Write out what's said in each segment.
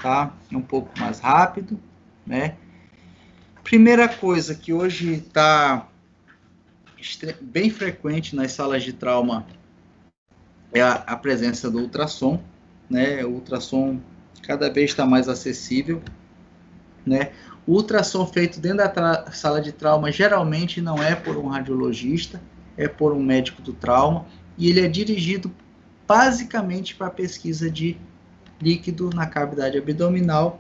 tá? É um pouco mais rápido, né? Primeira coisa que hoje está bem frequente nas salas de trauma é a presença do ultrassom, né? O ultrassom cada vez está mais acessível, né? O ultrassom feito dentro da sala de trauma geralmente não é por um radiologista, é por um médico do trauma, e ele é dirigido basicamente para a pesquisa de líquido na cavidade abdominal,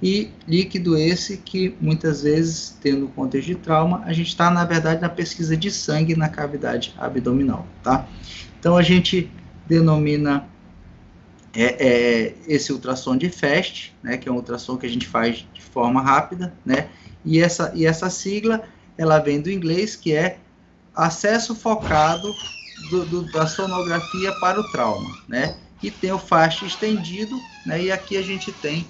e líquido esse que muitas vezes, tendo contexto de trauma, a gente está, na verdade, na pesquisa de sangue na cavidade abdominal, tá? Então, a gente denomina esse ultrassom de FAST, né, que é um ultrassom que a gente faz de forma rápida, né, e essa sigla, ela vem do inglês, que é acesso focado da sonografia para o trauma, né, e tem o FAST estendido, né, e aqui a gente tem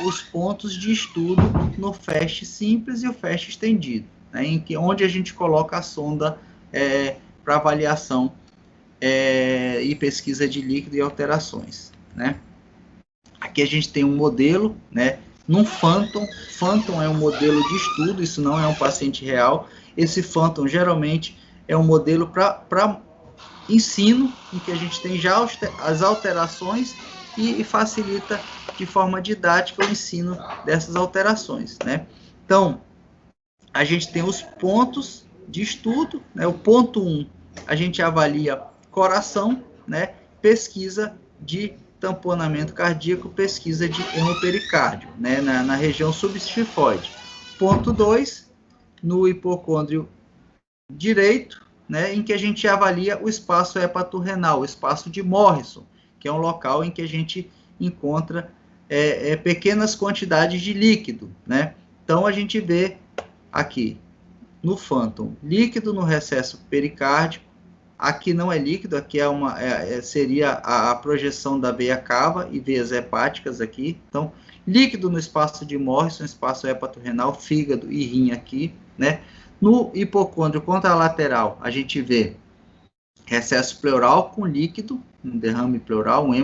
os pontos de estudo no FAST simples e o FAST estendido, né, onde a gente coloca a sonda para avaliação e pesquisa de líquido e alterações, né? Aqui a gente tem um modelo, né? Num Phantom. Phantom é um modelo de estudo, isso não é um paciente real. Esse Phantom geralmente é um modelo para ensino, em que a gente tem já as alterações e facilita de forma didática o ensino dessas alterações, né? Então, a gente tem os pontos de estudo, né? O ponto 1, a gente avalia coração, né? Pesquisa de tamponamento cardíaco, pesquisa de hemopericárdio, né? Na região subestifoide. Ponto 2, no hipocôndrio direito, né? Em que a gente avalia o espaço hepatorrenal, o espaço de Morrison, que é um local em que a gente encontra pequenas quantidades de líquido, né? Então, a gente vê aqui no Phantom líquido no recesso pericárdico. Aqui não é líquido, aqui seria a projeção da veia cava e veias hepáticas aqui. Então, líquido no espaço de Morrison, espaço hepatorrenal, fígado e rim aqui, né? No hipocôndrio contralateral, a gente vê recesso pleural com líquido, um derrame pleural, um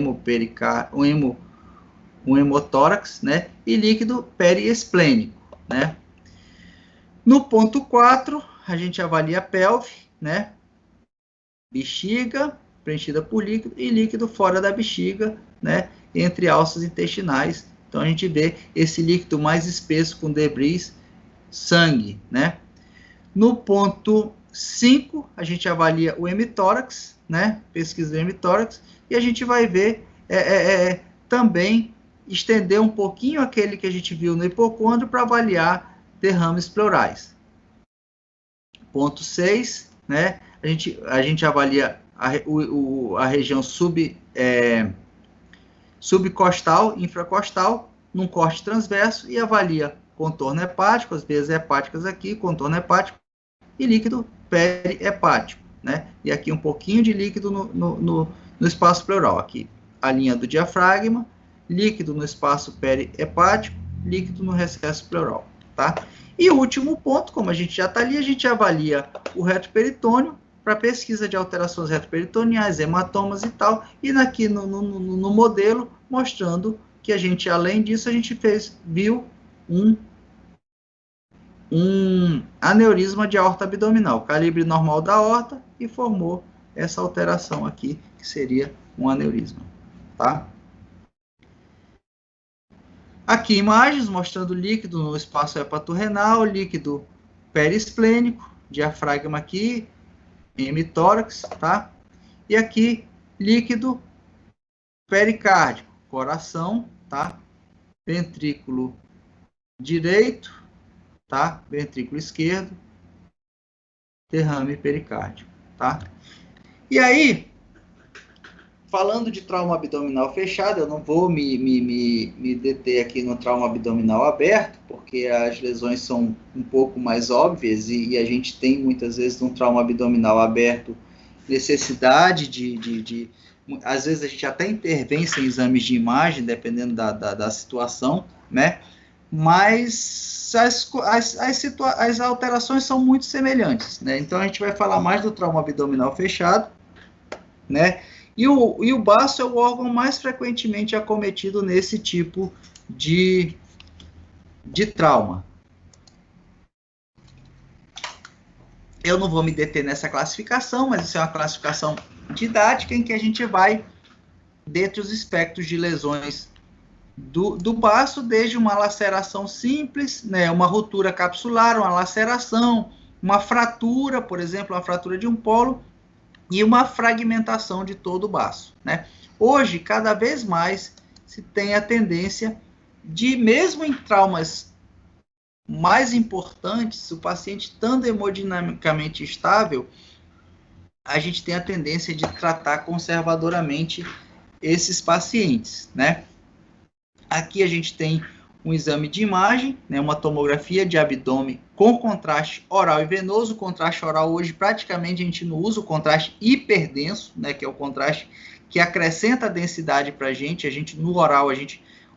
hemotórax, né? E líquido periesplênico, né? No ponto 4, a gente avalia a pelve, né? Bexiga preenchida por líquido e líquido fora da bexiga, né? Entre alças intestinais. Então, a gente vê esse líquido mais espesso com debris, sangue, né? No ponto 5, a gente avalia o hemitórax, né? Pesquisa do hemitórax, e a gente vai ver também estender um pouquinho aquele que a gente viu no hipocôndrio para avaliar derrames pleurais. Ponto 6, né? A gente avalia a região subcostal, infracostal, num corte transverso, e avalia contorno hepático, as veias hepáticas aqui, contorno hepático, e líquido perihepático, né? E aqui um pouquinho de líquido no espaço pleural. Aqui a linha do diafragma, líquido no espaço perihepático, líquido no recesso pleural, tá? E o último ponto, como a gente já está ali, a gente avalia o reto peritônio para pesquisa de alterações retoperitoneais, hematomas e tal, e aqui no modelo, mostrando que a gente, além disso, a gente viu um aneurisma de aorta abdominal, calibre normal da aorta, e formou essa alteração aqui, que seria um aneurisma, tá? Aqui imagens mostrando líquido no espaço hepatorrenal, líquido periesplênico, diafragma aqui, hemitórax, tá? E aqui líquido pericárdico, coração, tá? Ventrículo direito, tá? Ventrículo esquerdo, derrame pericárdico, tá? E aí, falando de trauma abdominal fechado, eu não vou me deter aqui no trauma abdominal aberto, porque as lesões são um pouco mais óbvias e a gente tem muitas vezes no trauma abdominal aberto necessidade às vezes a gente até intervém sem exames de imagem, dependendo da situação, né? Mas as alterações são muito semelhantes, né? Então a gente vai falar mais do trauma abdominal fechado, né? E o baço é o órgão mais frequentemente acometido nesse tipo de trauma. Eu não vou me deter nessa classificação, mas isso é uma classificação didática em que a gente vai dentre os espectros de lesões do baço, desde uma laceração simples, né, uma ruptura capsular, uma laceração, uma fratura, por exemplo, uma fratura de um polo, e uma fragmentação de todo o baço, né? Hoje, cada vez mais, se tem a tendência de, mesmo em traumas mais importantes, o paciente estando hemodinamicamente estável, a gente tem a tendência de tratar conservadoramente esses pacientes, né? Aqui a gente tem um exame de imagem, né, uma tomografia de abdômen com contraste oral e venoso. O contraste oral hoje praticamente a gente não usa o contraste hiperdenso, né, que é o contraste que acrescenta a densidade para a gente no oral,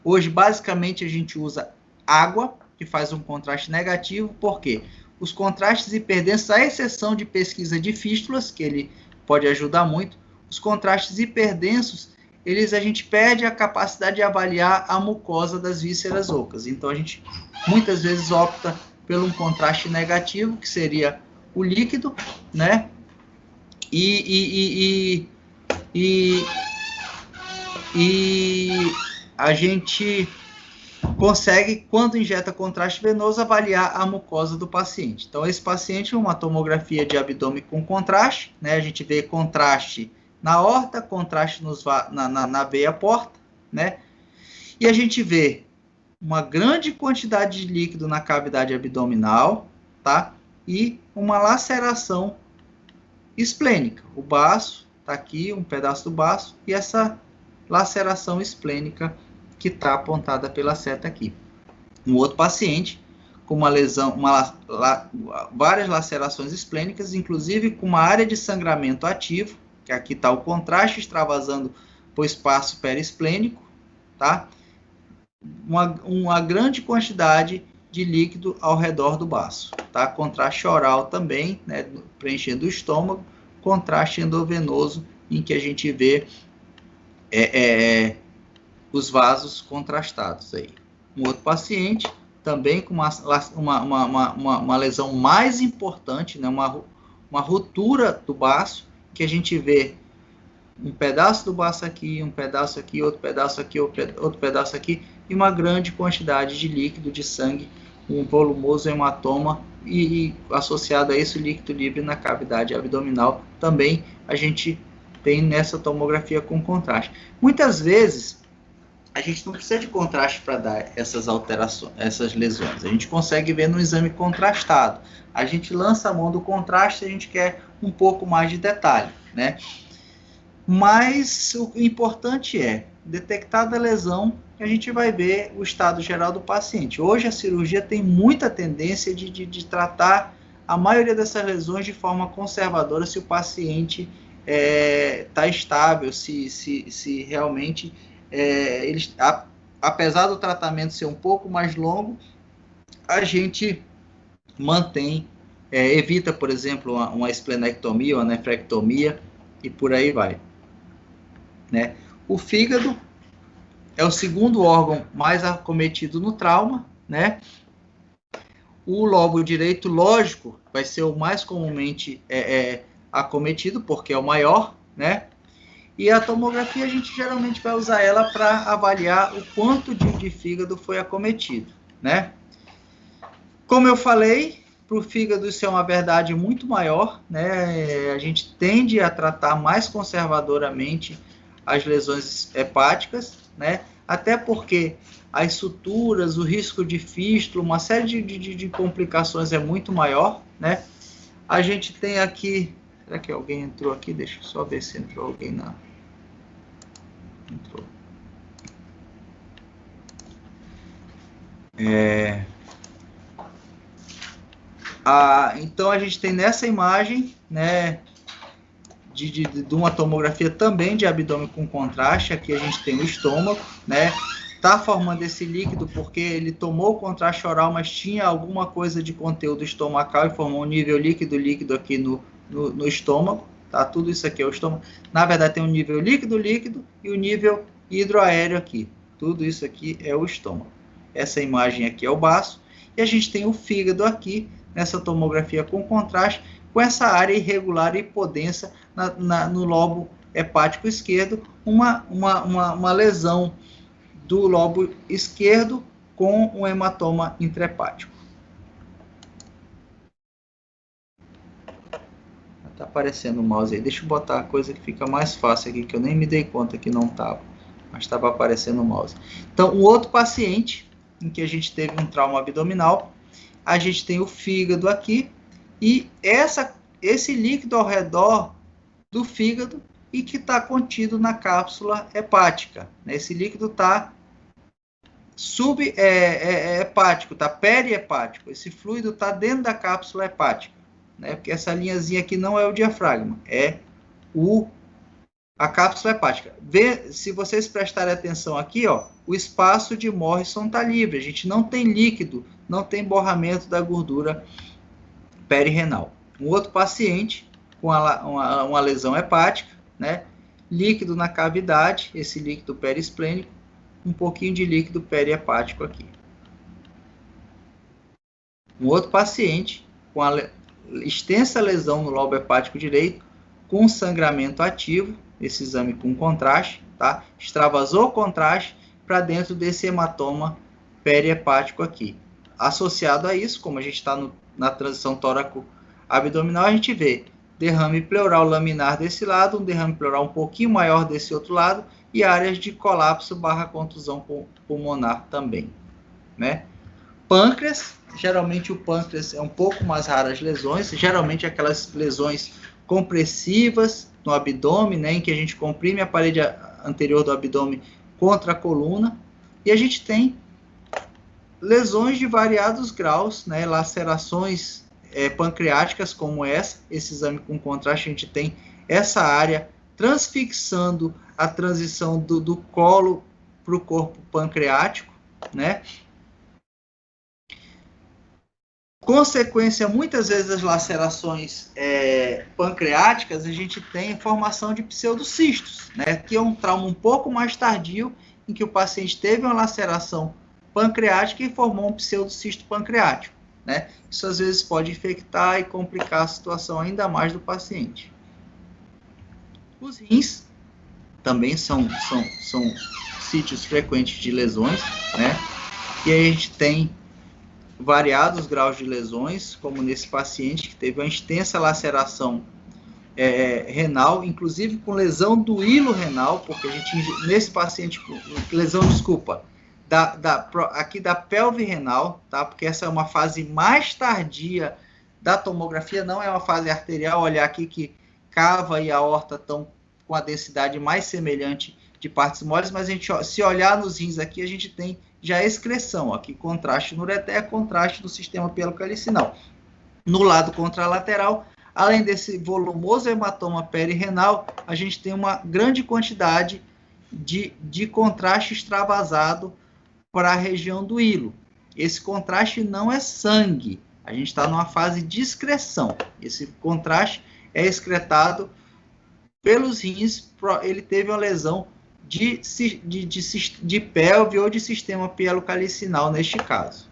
hoje basicamente a gente usa água, que faz um contraste negativo. Por quê? Os contrastes hiperdensos, à exceção de pesquisa de fístulas, que ele pode ajudar muito, os contrastes hiperdensos, a gente perde a capacidade de avaliar a mucosa das vísceras ocas. Então, a gente muitas vezes opta por um contraste negativo, que seria o líquido, né? E a gente consegue, quando injeta contraste venoso, avaliar a mucosa do paciente. Então, esse paciente, uma tomografia de abdômen com contraste, né? A gente vê contraste na aorta, contraste na veia porta, né? E a gente vê uma grande quantidade de líquido na cavidade abdominal, tá? E uma laceração esplênica. O baço, tá aqui, um pedaço do baço, e essa laceração esplênica que está apontada pela seta aqui. Um outro paciente com uma lesão, várias lacerações esplênicas, inclusive com uma área de sangramento ativo, que aqui está o contraste extravasando para o espaço periesplênico, tá? Uma grande quantidade de líquido ao redor do baço, tá? Contraste oral também, né, preenchendo o estômago, contraste endovenoso, em que a gente vê os vasos contrastados aí. Um outro paciente, também com uma lesão mais importante, né, uma ruptura do baço, que a gente vê um pedaço do baço aqui, um pedaço aqui, outro pedaço aqui, outro pedaço aqui, e uma grande quantidade de líquido, de sangue, um volumoso hematoma, e associado a isso, líquido livre na cavidade abdominal, também a gente tem nessa tomografia com contraste. Muitas vezes, a gente não precisa de contraste para dar essas alterações, essas lesões. A gente consegue ver no exame contrastado. A gente lança a mão do contraste, a gente quer um pouco mais de detalhe, né? Mas o importante é, detectada a lesão, a gente vai ver o estado geral do paciente. Hoje a cirurgia tem muita tendência de tratar a maioria dessas lesões de forma conservadora, se o paciente está estável, se realmente apesar do tratamento ser um pouco mais longo, a gente mantém, evita, por exemplo, uma esplenectomia, uma nefrectomia, e por aí vai. Né? O fígado é o segundo órgão mais acometido no trauma, né? O lobo direito, lógico, vai ser o mais comumente acometido, porque é o maior, né? E a tomografia, a gente geralmente vai usar ela para avaliar o quanto de fígado foi acometido, né? Como eu falei, para o fígado isso é uma verdade muito maior, né? A gente tende a tratar mais conservadoramente as lesões hepáticas, né? Até porque as suturas, o risco de fístula, uma série de complicações é muito maior, né? A gente tem aqui, será que alguém entrou aqui? Deixa eu só ver se entrou alguém na... Entrou. Então a gente tem nessa imagem, né, de uma tomografia também de abdômen com contraste. Aqui a gente tem o estômago, né? Tá formando esse líquido porque ele tomou o contraste oral, mas tinha alguma coisa de conteúdo estomacal e formou um nível líquido aqui no estômago, tá? Tudo isso aqui é o estômago. Na verdade, tem o nível líquido-líquido e o nível hidroaéreo aqui. Tudo isso aqui é o estômago. Essa imagem aqui é o baço. E a gente tem o fígado aqui, nessa tomografia com contraste, com essa área irregular e hipodensa no lobo hepático esquerdo, uma lesão do lobo esquerdo com um hematoma intrahepático. Está aparecendo o mouse aí. Deixa eu botar a coisa que fica mais fácil aqui, que eu nem me dei conta que não estava, mas estava aparecendo o mouse. Então, o outro paciente, em que a gente teve um trauma abdominal, a gente tem o fígado aqui, e esse líquido ao redor do fígado e que está contido na cápsula hepática. Esse líquido está hepático, está perihepático. Esse fluido está dentro da cápsula hepática, né? Porque essa linhazinha aqui não é o diafragma, é a cápsula hepática. Se vocês prestarem atenção aqui, ó, o espaço de Morrison está livre. A gente não tem líquido, não tem borramento da gordura perirenal. Um outro paciente com uma lesão hepática, né? Líquido na cavidade, esse líquido periesplênico, um pouquinho de líquido perihepático aqui. Um outro paciente com extensa lesão no lobo hepático direito, com sangramento ativo, esse exame com contraste, tá? Extravasou o contraste para dentro desse hematoma perihepático aqui. Associado a isso, como a gente está na transição tóraco-abdominal, a gente vê derrame pleural laminar desse lado, um derrame pleural um pouquinho maior desse outro lado, e áreas de colapso barra contusão pulmonar também, né? Pâncreas, geralmente o pâncreas é um pouco mais raro as lesões, geralmente aquelas lesões compressivas no abdômen, né, em que a gente comprime a parede anterior do abdômen contra a coluna, e a gente tem lesões de variados graus, né, lacerações pancreáticas como essa, esse exame com contraste, a gente tem essa área transfixando a transição do colo para o corpo pancreático, né? Consequência, muitas vezes, das lacerações pancreáticas, a gente tem formação de pseudocistos, né? Que é um trauma um pouco mais tardio, em que o paciente teve uma laceração pancreática e formou um pseudocisto pancreático, né? Isso, às vezes, pode infectar e complicar a situação ainda mais do paciente. Os rins também são sítios frequentes de lesões, né? E aí a gente tem variados graus de lesões, como nesse paciente que teve uma extensa laceração renal, inclusive com lesão do hilo renal, porque a gente, nesse paciente, lesão, desculpa, aqui da pelve renal, tá? Porque essa é uma fase mais tardia da tomografia, não é uma fase arterial, olhar aqui que cava e a aorta estão com a densidade mais semelhante de partes moles, mas a gente, se olhar nos rins aqui, a gente tem já excreção, aqui contraste no ureter, contraste do sistema pielocalicinal. No lado contralateral, além desse volumoso hematoma perirenal, a gente tem uma grande quantidade de contraste extravasado para a região do hilo. Esse contraste não é sangue, a gente está numa fase de excreção. Esse contraste é excretado pelos rins, ele teve uma lesão de pelve ou de sistema pielocalicinal neste caso.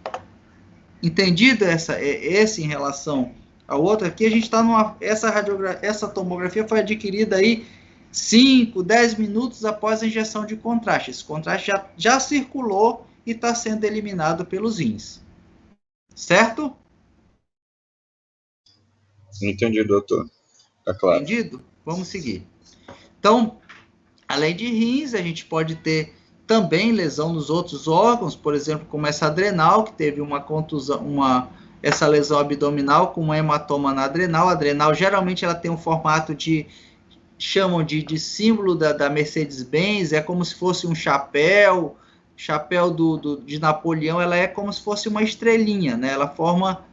Entendido esse em relação ao outro, aqui a gente está essa tomografia foi adquirida aí 5, 10 minutos após a injeção de contraste. Esse contraste já circulou e está sendo eliminado pelos rins. Certo? Entendi, doutor. Tá claro. Entendido? Vamos seguir. Então, além de rins, a gente pode ter também lesão nos outros órgãos, por exemplo, como essa adrenal, que teve uma contusão, essa lesão abdominal com um hematoma na adrenal. A adrenal, geralmente, ela tem um formato chamam de símbolo da Mercedes-Benz, é como se fosse um chapéu de Napoleão, ela é como se fosse uma estrelinha, né? Ela forma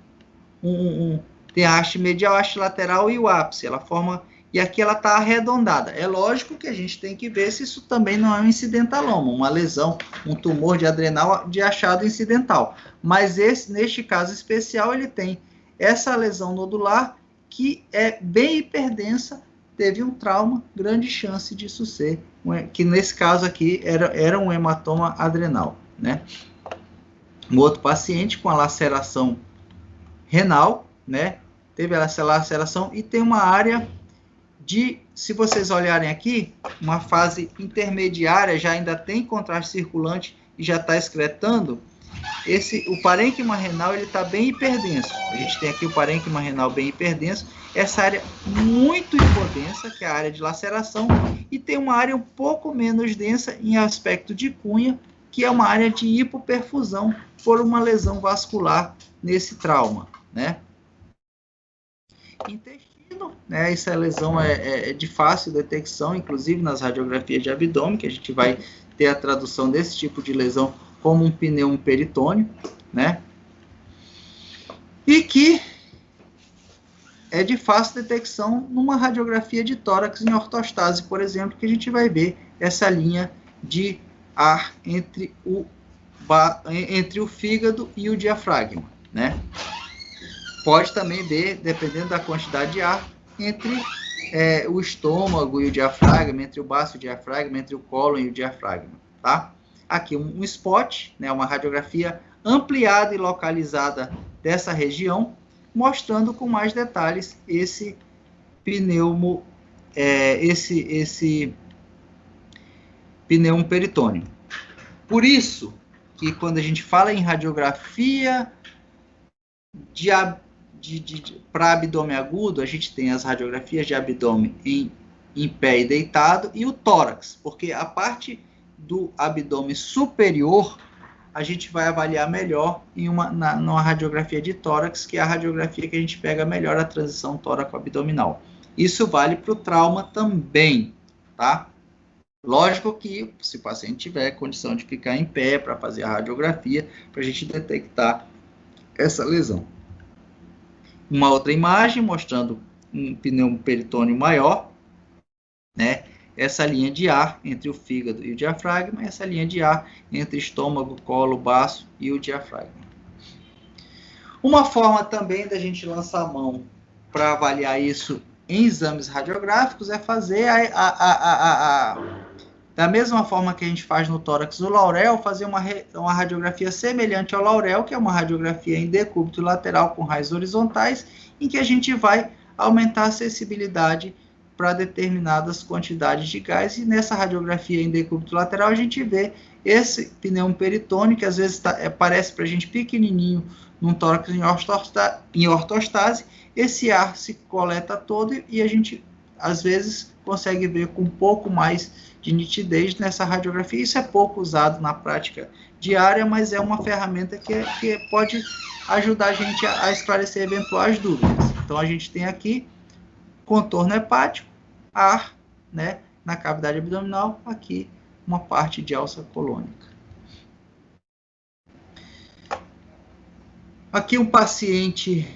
tem a haste medial, a haste lateral e o ápice, ela forma. E aqui ela está arredondada. É lógico que a gente tem que ver se isso também não é um incidentaloma, uma lesão, um tumor de adrenal de achado incidental. Mas neste caso especial, ele tem essa lesão nodular que é bem hiperdensa teve um trauma, grande chance disso ser, que nesse caso aqui era um hematoma adrenal, né? Um outro paciente com a laceração renal, né? Teve essa laceração e tem uma área de, se vocês olharem aqui, uma fase intermediária, já ainda tem contraste circulante e já está excretando. O parênquima renal ele está bem hiperdenso. A gente tem aqui o parênquima renal bem hiperdenso, essa área muito hipodensa, que é a área de laceração, e tem uma área um pouco menos densa em aspecto de cunha, que é uma área de hipoperfusão por uma lesão vascular nesse trauma, né? Intestino, né? Essa lesão é de fácil detecção, inclusive nas radiografias de abdômen, que a gente vai ter a tradução desse tipo de lesão como um pneumo peritônio, né? E que é de fácil detecção numa radiografia de tórax em ortostase, por exemplo, que a gente vai ver essa linha de ar entre o fígado e o diafragma, né? Pode também ver, dependendo da quantidade de ar, entre o estômago e o diafragma, entre o baço e o diafragma, entre o cólon e o diafragma, tá? Aqui um spot, né, uma radiografia ampliada e localizada dessa região, mostrando com mais detalhes esse pneumo, esse pneumo peritônio. Por isso que quando a gente fala em radiografia para abdômen agudo, a gente tem as radiografias de abdômen em pé e deitado e o tórax, porque a parte do abdômen superior a gente vai avaliar melhor numa radiografia de tórax, que é a radiografia que a gente pega melhor a transição tóraco-abdominal. Isso vale para o trauma também, tá? Lógico que se o paciente tiver condição de ficar em pé para fazer a radiografia, para a gente detectar essa lesão. Uma outra imagem mostrando um pneumo peritônio maior, né? Essa linha de ar entre o fígado e o diafragma, essa linha de ar entre estômago, colo, baço e o diafragma. Uma forma também da gente lançar a mão para avaliar isso em exames radiográficos é fazer da mesma forma que a gente faz no tórax do Laurel, fazer uma radiografia semelhante ao Laurel, que é uma radiografia em decúbito lateral com raios horizontais, em que a gente vai aumentar a acessibilidade para determinadas quantidades de gás, e nessa radiografia em decúbito lateral a gente vê esse pneumo peritônio, que às vezes parece para a gente pequenininho num tórax em ortostase, esse ar se coleta todo e a gente às vezes consegue ver com um pouco mais de nitidez nessa radiografia. Isso é pouco usado na prática diária, mas é uma ferramenta que pode ajudar a gente a esclarecer eventuais dúvidas. Então a gente tem aqui contorno hepático, ar, né, na cavidade abdominal, aqui uma parte de alça colônica. Aqui um paciente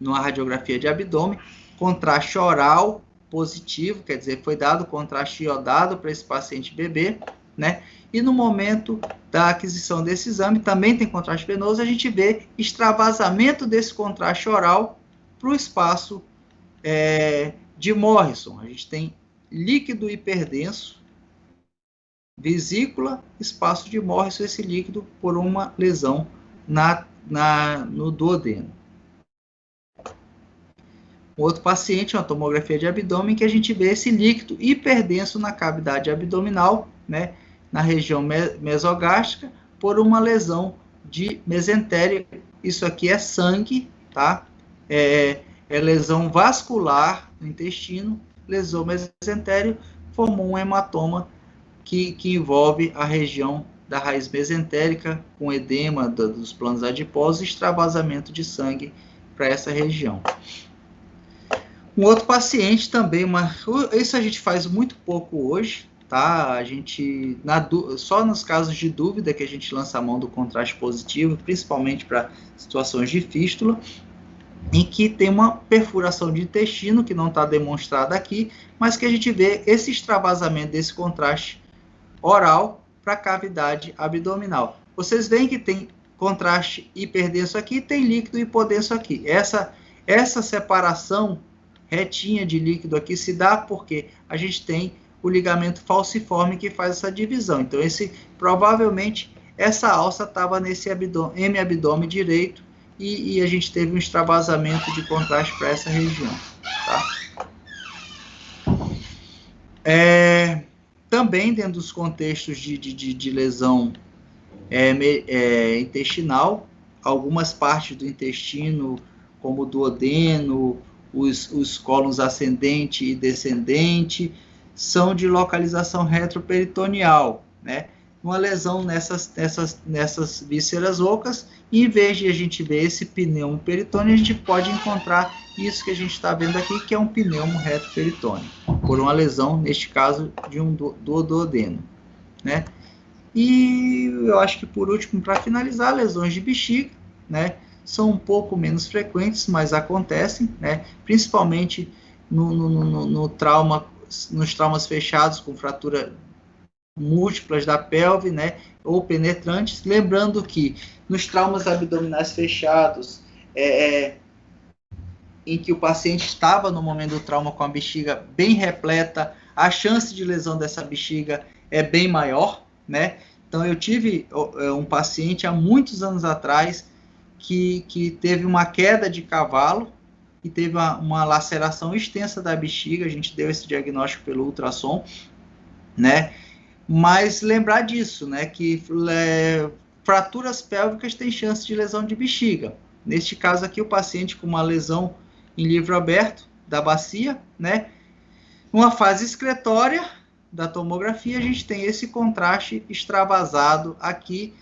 numa radiografia de abdômen, contraste oral positivo, quer dizer, foi dado contraste iodado para esse paciente bebê, né? E no momento da aquisição desse exame, também tem contraste venoso, a gente vê extravasamento desse contraste oral para o espaço de Morrison. A gente tem líquido hiperdenso, vesícula, espaço de Morrison, esse líquido por uma lesão no duodeno. Outro paciente, uma tomografia de abdômen, que a gente vê esse líquido hiperdenso na cavidade abdominal, né, na região mesogástrica, por uma lesão de mesentério. Isso aqui é sangue, tá? É lesão vascular no intestino, lesão mesentério, formou um hematoma que envolve a região da raiz mesentérica, com edema dos planos adiposos e extravasamento de sangue para essa região. Um outro paciente também, isso a gente faz muito pouco hoje, tá? A gente, só nos casos de dúvida que a gente lança a mão do contraste positivo, principalmente para situações de fístula, em que tem uma perfuração de intestino, que não está demonstrada aqui, mas que a gente vê esse extravasamento desse contraste oral para a cavidade abdominal. Vocês veem que tem contraste hiperdenso aqui, tem líquido hipodenso aqui. Essa separação retinha de líquido aqui se dá porque a gente tem o ligamento falciforme que faz essa divisão. Então, provavelmente, essa alça estava nesse hemiabdômen direito e a gente teve um extravasamento de contraste para essa região. Tá? Também dentro dos contextos de lesão intestinal, algumas partes do intestino, como o duodeno, os cólons ascendente e descendente, são de localização retroperitoneal, né? Uma lesão nessas vísceras ocas, e em vez de a gente ver esse pneumo peritônio, a gente pode encontrar isso que a gente está vendo aqui, que é um pneumo retroperitônio, por uma lesão, neste caso, de um duodeno, né? E eu acho que, por último, para finalizar, lesões de bexiga, né? São um pouco menos frequentes, mas acontecem, né? Principalmente nos traumas fechados com fratura múltiplas da pelve, né? Ou penetrantes. Lembrando que nos traumas abdominais fechados, em que o paciente estava no momento do trauma com a bexiga bem repleta, a chance de lesão dessa bexiga é bem maior, né? Então, eu tive um paciente há muitos anos atrás que teve uma queda de cavalo e teve uma laceração extensa da bexiga. A gente deu esse diagnóstico pelo ultrassom, né? Mas lembrar disso, né? Que fraturas pélvicas têm chance de lesão de bexiga. Neste caso aqui, o paciente com uma lesão em livro aberto da bacia, né? Uma fase excretória da tomografia, a gente tem esse contraste extravasado aqui,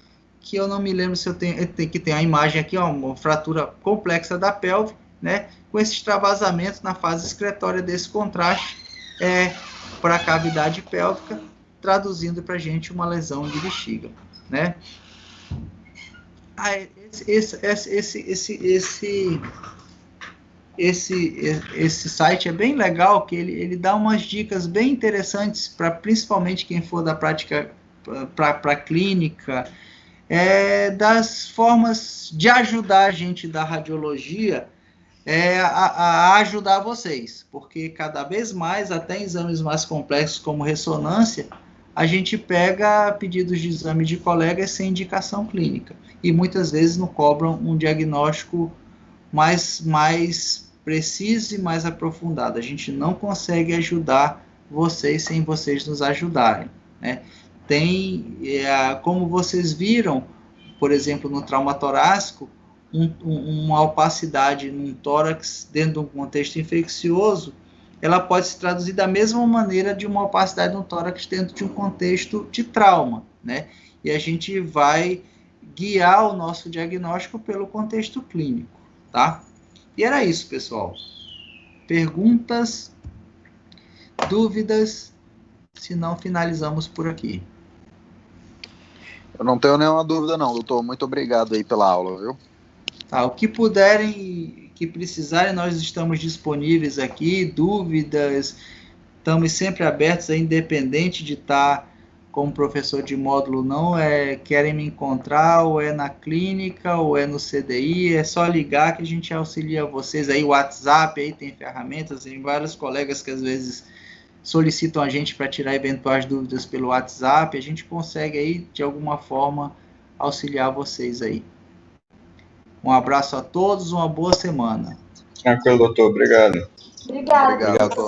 que eu não me lembro se eu tenho, que tem a imagem aqui, ó, uma fratura complexa da pelve, né? Com esse extravasamento na fase excretória desse contraste para a cavidade pélvica, traduzindo para a gente uma lesão de bexiga, né? Esse site é bem legal, que ele dá umas dicas bem interessantes para principalmente quem for da prática para clínica, das formas de ajudar a gente da radiologia a ajudar vocês, porque cada vez mais, até em exames mais complexos como ressonância, a gente pega pedidos de exame de colegas sem indicação clínica, e muitas vezes não cobram um diagnóstico mais preciso e mais aprofundado. A gente não consegue ajudar vocês sem vocês nos ajudarem, né? Como vocês viram, por exemplo, no trauma torácico, uma opacidade num tórax dentro de um contexto infeccioso, ela pode se traduzir da mesma maneira de uma opacidade no tórax dentro de um contexto de trauma, né? E a gente vai guiar o nosso diagnóstico pelo contexto clínico, tá? E era isso, pessoal. Perguntas, dúvidas? Se não, finalizamos por aqui. Eu não tenho nenhuma dúvida não, doutor. Muito obrigado aí pela aula, viu? Tá, o que puderem, que precisarem, nós estamos disponíveis aqui. Dúvidas, estamos sempre abertos, independente de estar como professor de módulo, não querem me encontrar, ou na clínica, ou no CDI, é só ligar que a gente auxilia vocês aí. O WhatsApp aí tem ferramentas, tem vários colegas que às vezes solicitam a gente para tirar eventuais dúvidas pelo WhatsApp, a gente consegue aí, de alguma forma, auxiliar vocês aí. Um abraço a todos, uma boa semana. Tranquilo, doutor. Obrigado. Obrigada. Obrigado.